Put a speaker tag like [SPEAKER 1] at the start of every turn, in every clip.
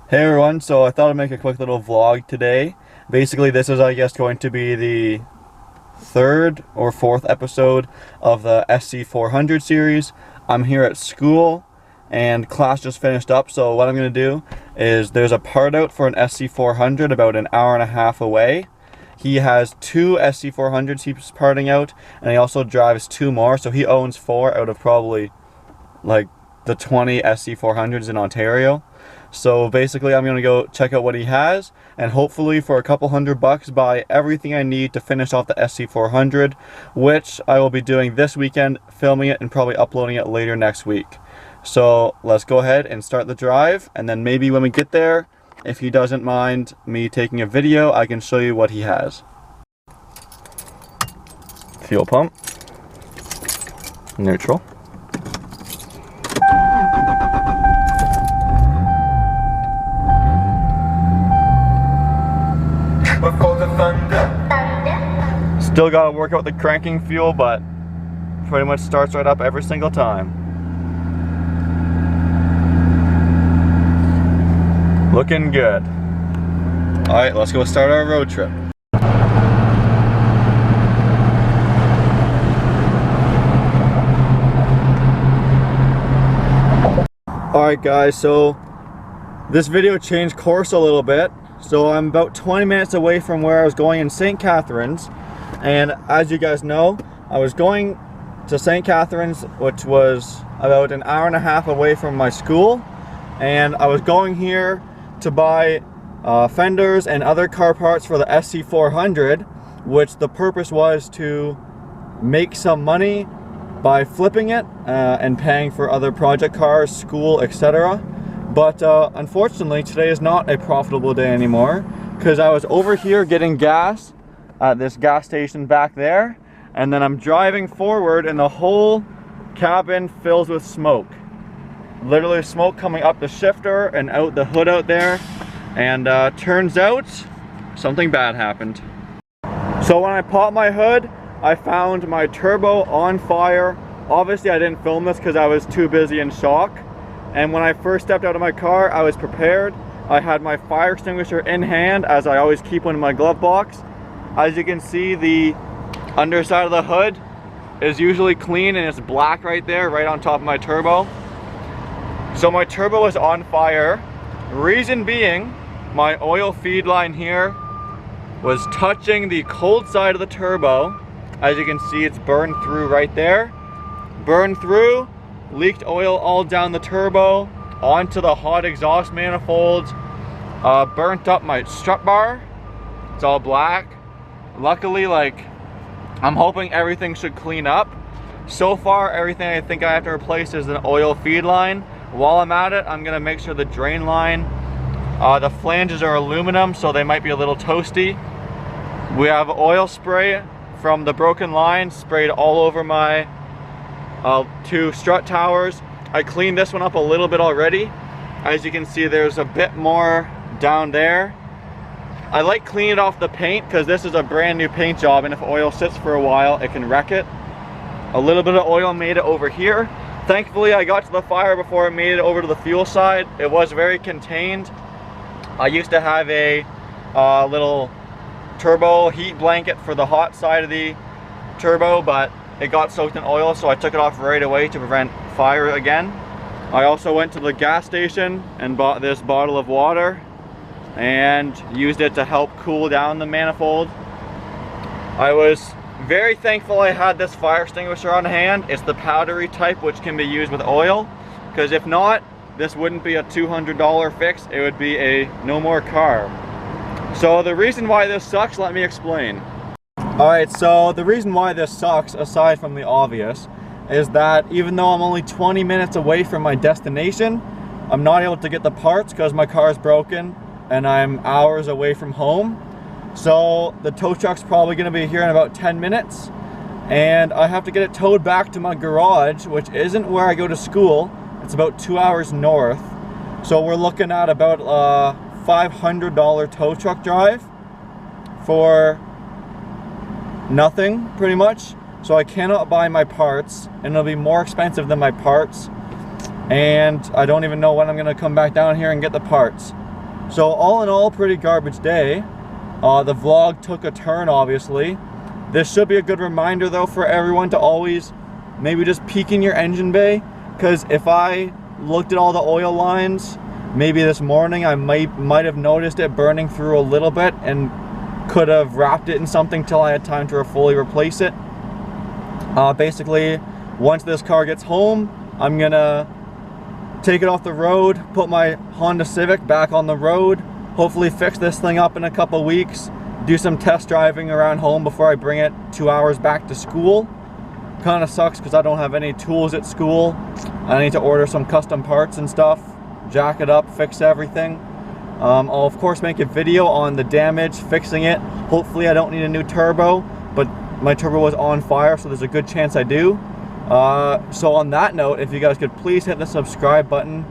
[SPEAKER 1] Hey everyone, so I thought I'd make a quick little vlog today. Basically, this is, I guess, going to be the third or fourth episode of the SC400 series. I'm here at school and class just finished up, so what I'm going to do is there's a part out for an SC400 about an hour and a half away. He has two SC400s he's parting out, and he also drives two more, so he owns four out of probably like the 20 SC400s in Ontario. So basically I'm going to go check out what he has and hopefully for a couple $100 buy everything I need to finish off the SC400, which I will be doing this weekend, filming it and probably uploading it later next week. So let's go ahead and start the drive, and then maybe when we get there, if he doesn't mind me taking a video, I can show you what he has. Fuel pump. Neutral. Still gotta work out the cranking feel, but pretty much starts right up every single time. Looking good. Alright, let's go start our road trip. Alright guys, so this video changed course a little bit. So I'm about 20 minutes away from where I was going in St. Catharines. And as you guys know, I was going to St. Catharines, which was about an hour and a half away from my school. And I was going here to buy fenders and other car parts for the SC400, which the purpose was to make some money by flipping it and paying for other project cars, school, etc. But unfortunately, today is not a profitable day anymore because I was over here getting gas at this gas station back there, and then I'm driving forward and the whole cabin fills with smoke. Literally smoke coming up the shifter and out the hood out there, and turns out something bad happened. So when I popped my hood, I found my turbo on fire. Obviously I didn't film this because I was too busy in shock. And when I first stepped out of my car, I was prepared. I had my fire extinguisher in hand, as I always keep one in my glove box. As you can see, the underside of the hood is usually clean and it's black right there, right on top of my turbo. So my turbo was on fire. Reason being, my oil feed line here was touching the cold side of the turbo. As you can see, it's burned through right there. Burned through. Leaked oil all down the turbo, onto the hot exhaust manifold, burnt up my strut bar. It's all black. Luckily, I'm hoping everything should clean up. So far, everything I think I have to replace is an oil feed line. While I'm at it, I'm gonna make sure the drain line, the flanges are aluminum, so they might be a little toasty. We have oil spray from the broken line sprayed all over my two strut towers. I cleaned this one up a little bit already. As you can see, there's a bit more down there. I like cleaning off the paint because this is a brand new paint job, and if oil sits for a while, it can wreck it. A little bit of oil made it over here. Thankfully, I got to the fire before it made it over to the fuel side. It was very contained. I used to have a little turbo heat blanket for the hot side of the turbo, but it got soaked in oil, so I took it off right away to prevent fire again. I also went to the gas station and bought this bottle of water and used it to help cool down the manifold. I was very thankful I had this fire extinguisher on hand. It's the powdery type, which can be used with oil, because if not, this wouldn't be a $200 fix, it would be a no more car. So the reason why this sucks, let me explain. Alright, so the reason why this sucks, aside from the obvious, is that even though I'm only 20 minutes away from my destination, I'm not able to get the parts because my car is broken and I'm hours away from home. So the tow truck's probably going to be here in about 10 minutes, and I have to get it towed back to my garage, which isn't where I go to school. It's about 2 hours north. So we're looking at about a $500 tow truck drive for nothing, pretty much. So I cannot buy my parts, and it'll be more expensive than my parts, and I don't even know when I'm gonna come back down here and get the parts. So all in all, pretty garbage day. The vlog took a turn, obviously. This should be a good reminder though for everyone to always maybe just peek in your engine bay, because if I looked at all the oil lines maybe this morning, I might have noticed it burning through a little bit and could have wrapped it in something till I had time to fully replace it. Basically, once this car gets home, I'm gonna take it off the road, put my Honda Civic back on the road, hopefully fix this thing up in a couple weeks, do some test driving around home before I bring it 2 hours back to school. Kind of sucks because I don't have any tools at school. I need to order some custom parts and stuff, jack it up, fix everything. I'll of course make a video on the damage, fixing it. Hopefully I don't need a new turbo, but my turbo was on fire, so there's a good chance I do. So on that note, if you guys could please hit the subscribe button.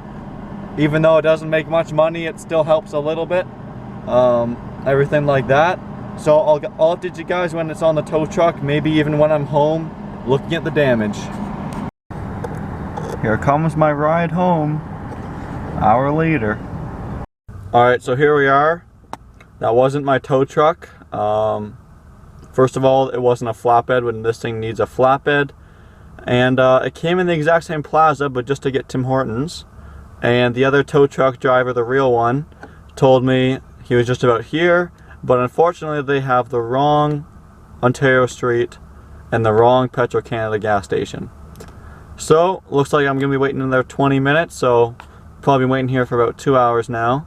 [SPEAKER 1] Even though it doesn't make much money, it still helps a little bit. Everything like that. So I'll update you guys when it's on the tow truck, maybe even when I'm home looking at the damage. Here comes my ride home, hour later. Alright, so here we are. That wasn't my tow truck. First of all, it wasn't a flatbed when this thing needs a flatbed. And it came in the exact same plaza, but just to get Tim Hortons. And the other tow truck driver, the real one, told me he was just about here, but unfortunately they have the wrong Ontario Street and the wrong Petro-Canada gas station. So, looks like I'm going to be waiting another 20 minutes, so probably been waiting here for about 2 hours now.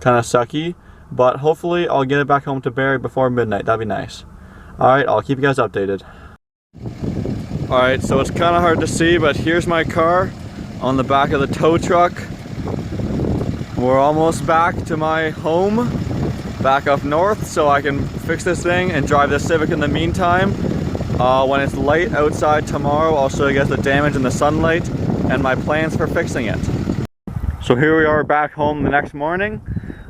[SPEAKER 1] Kind of sucky, but hopefully I'll get it back home to Barrie before midnight. That'd be nice. Alright, I'll keep you guys updated. Alright, so it's kind of hard to see, but here's my car on the back of the tow truck. We're almost back to my home, back up north, so I can fix this thing and drive this Civic in the meantime. When it's light outside tomorrow, I'll show you guys the damage in the sunlight and my plans for fixing it. So here we are back home the next morning.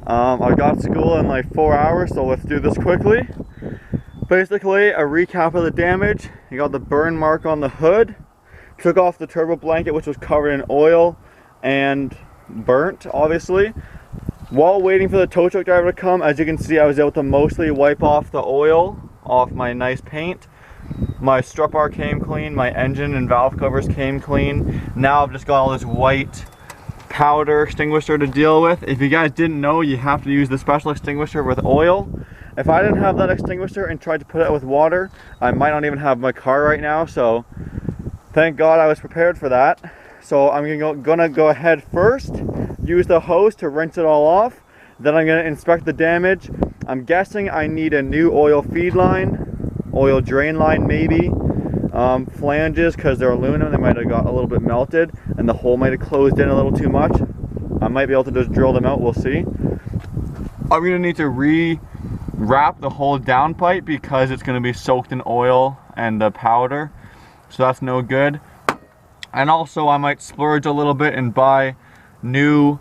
[SPEAKER 1] I got school in like 4 hours, so let's do this quickly. Basically, a recap of the damage. You got the burn mark on the hood. Took off the turbo blanket, which was covered in oil and burnt, obviously. While waiting for the tow truck driver to come, as you can see, I was able to mostly wipe off the oil off my nice paint. My strut bar came clean, my engine and valve covers came clean. Now I've just got all this white powder extinguisher to deal with. If you guys didn't know, you have to use the special extinguisher with oil. If I didn't have that extinguisher and tried to put it out with water, I might not even have my car right now, so thank God I was prepared for that. So I'm gonna go ahead first, use the hose to rinse it all off, then I'm gonna inspect the damage. I'm guessing I need a new oil feed line, oil drain line maybe, flanges, because they're aluminum, they might have got a little bit melted and the hole might have closed in a little too much. I might be able to just drill them out, we'll see. I'm gonna need to re-wrap the whole downpipe because it's gonna be soaked in oil and the powder, so that's no good. And also I might splurge a little bit and buy new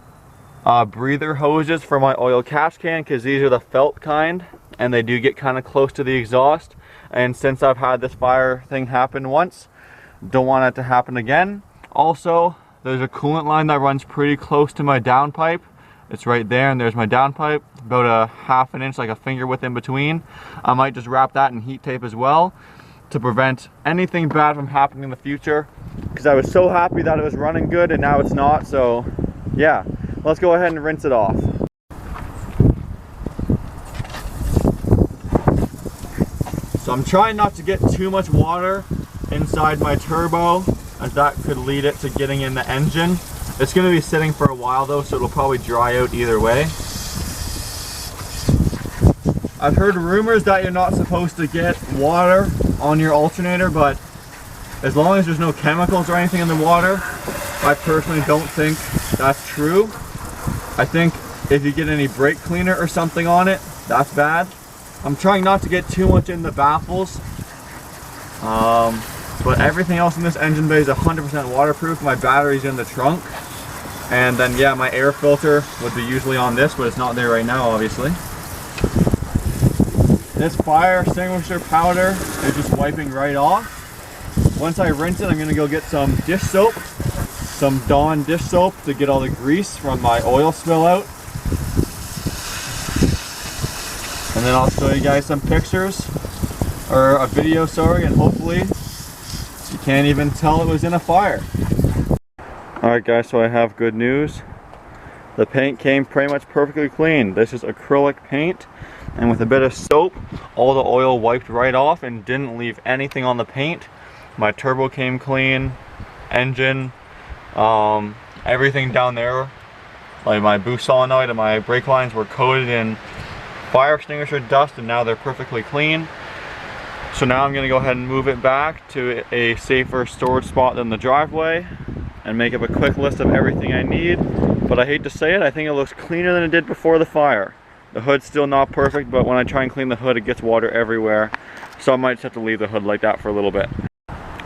[SPEAKER 1] breather hoses for my oil catch can, because these are the felt kind and they do get kind of close to the exhaust. And since I've had this fire thing happen once, don't want it to happen again. Also, there's a coolant line that runs pretty close to my downpipe. It's right there, and there's my downpipe, about a ½ an inch, like a finger width in between. I might just wrap that in heat tape as well to prevent anything bad from happening in the future, because I was so happy that it was running good and now it's not. So yeah, let's go ahead and rinse it off. So I'm trying not to get too much water inside my turbo, as that could lead it to getting in the engine. It's going to be sitting for a while though, so it'll probably dry out either way. I've heard rumors that you're not supposed to get water on your alternator, but as long as there's no chemicals or anything in the water, I personally don't think that's true. I think if you get any brake cleaner or something on it, that's bad. I'm trying not to get too much in the baffles, but everything else in this engine bay is 100% waterproof. My battery's in the trunk, and then yeah, my air filter would be usually on this, but it's not there right now, obviously. This fire extinguisher powder is just wiping right off. Once I rinse it, I'm gonna go get some dish soap, some Dawn dish soap, to get all the grease from my oil spill out. and then I'll show you guys some pictures, or a video, sorry, and hopefully you can't even tell it was in a fire. Alright guys, so I have good news. The paint came pretty much perfectly clean. This is acrylic paint, and with a bit of soap, all the oil wiped right off and didn't leave anything on the paint. My turbo came clean, engine, everything down there, like my boost solenoid and my brake lines were coated in fire extinguisher dust, and now they're perfectly clean. So now I'm going to go ahead and move it back to a safer storage spot than the driveway and make up a quick list of everything I need. But I hate to say it, I think it looks cleaner than it did before the fire. The hood's still not perfect, but when I try and clean the hood, it gets water everywhere. So I might just have to leave the hood like that for a little bit.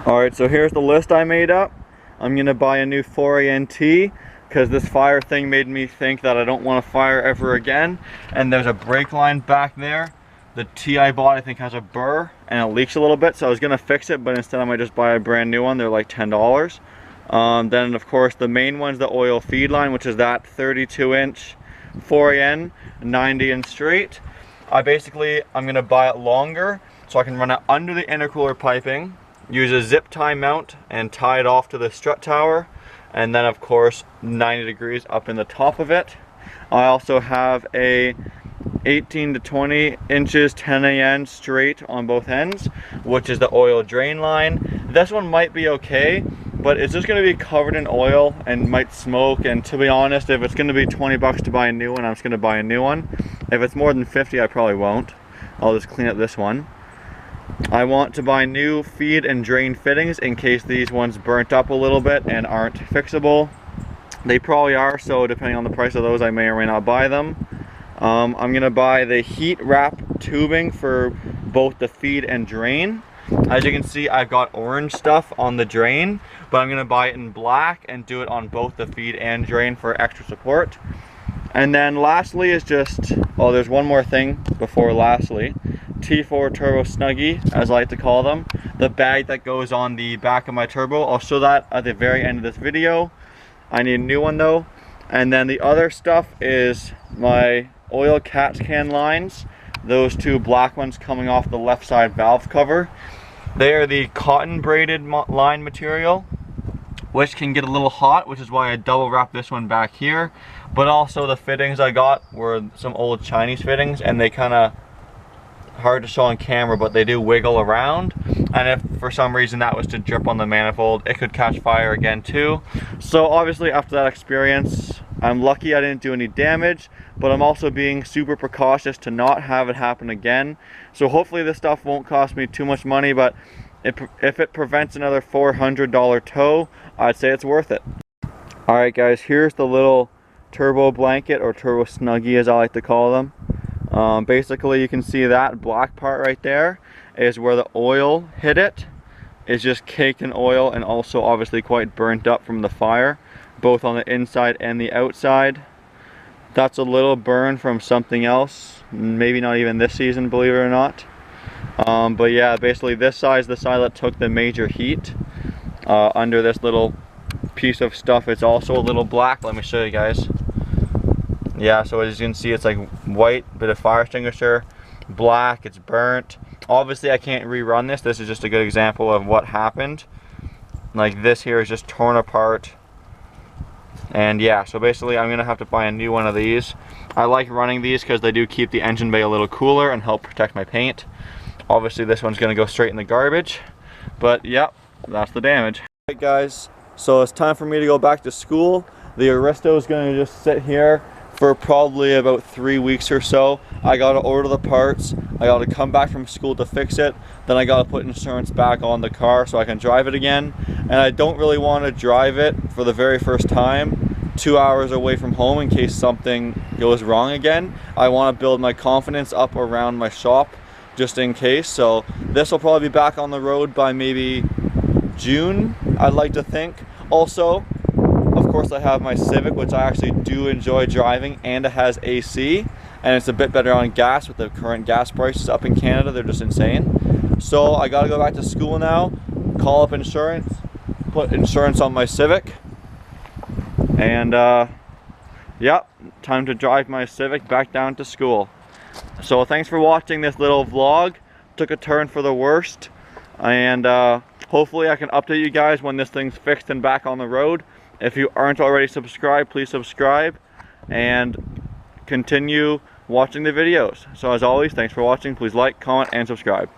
[SPEAKER 1] Alright, so here's the list I made up. I'm going to buy a new 4ANT because this fire thing made me think that I don't want to fire ever again. And there's a brake line back there. The T I bought, I think, has a burr and it leaks a little bit, so I was going to fix it, but instead I might just buy a brand new one. They're like $10. Then of course the main one's the oil feed line, which is that 32-inch 4AN 90 and straight. I'm going to buy it longer so I can run it under the intercooler piping, use a zip tie mount and tie it off to the strut tower, and then of course 90 degrees up in the top of it. I also have a 18 to 20 inches 10AN straight on both ends, which is the oil drain line. This one might be okay, but it's just going to be covered in oil and might smoke, and to be honest, if it's going to be 20 bucks to buy a new one, I'm just going to buy a new one. If it's more than 50, I probably won't. I'll just clean up this one. I want to buy new feed and drain fittings in case these ones burnt up a little bit and aren't fixable. They probably are, so depending on the price of those, I may or may not buy them. I'm going to buy the heat wrap tubing for both the feed and drain. As you can see, I've got orange stuff on the drain, but I'm going to buy it in black and do it on both the feed and drain for extra support. And then lastly is just, oh, there's one more thing before lastly. T4 Turbo Snuggie, as I like to call them. The bag that goes on the back of my turbo. I'll show that at the very end of this video. I need a new one though. And then the other stuff is my oil catch can lines. Those two black ones coming off the left side valve cover. They are the cotton braided line material, which can get a little hot, which is why I double wrap this one back here. But also the fittings I got were some old Chinese fittings, and they kind of hard to show on camera, but they do wiggle around. And if for some reason that was to drip on the manifold, it could catch fire again too. So obviously after that experience, I'm lucky I didn't do any damage, but I'm also being super precautious to not have it happen again. So hopefully this stuff won't cost me too much money, but if it prevents another $400 tow, I'd say it's worth it. Alright guys, here's the little turbo blanket, or turbo snuggie as I like to call them. Basically you can see that black part right there is where the oil hit it. It's just caked in oil and also obviously quite burnt up from the fire, both on the inside and the outside. That's a little burn from something else, maybe not even this season, believe it or not. But yeah, basically this side is the side that took the major heat. Under this little piece of stuff, it's also a little black. Let me show you guys. Yeah, so as you can see, it's like white, bit of fire extinguisher, black, it's burnt. Obviously I can't rerun this. This is just a good example of what happened. Like this here is just torn apart. And yeah, so basically I'm gonna have to buy a new one of these. I like running these because they do keep the engine bay a little cooler and help protect my paint. Obviously this one's gonna go straight in the garbage, but yep, that's the damage. Alright guys, so it's time for me to go back to school. The Aristo is gonna just sit here for probably about 3 weeks or so. I gotta order the parts, I gotta come back from school to fix it, then I gotta put insurance back on the car so I can drive it again. And I don't really want to drive it for the very first time 2 hours away from home in case something goes wrong again. I want to build my confidence up around my shop just in case. So this will probably be back on the road by maybe June, I'd like to think. Also, of course, I have my Civic, which I actually do enjoy driving, and it has AC, and it's a bit better on gas with the current gas prices up in Canada. They're just insane. So I gotta go back to school now, call up insurance, put insurance on my Civic, and yep, time to drive my Civic back down to school. So thanks for watching this little vlog. Took a turn for the worst, and hopefully I can update you guys when this thing's fixed and back on the road. If you aren't already subscribed, please subscribe and continue watching the videos. So as always, thanks for watching. Please like, comment, and subscribe.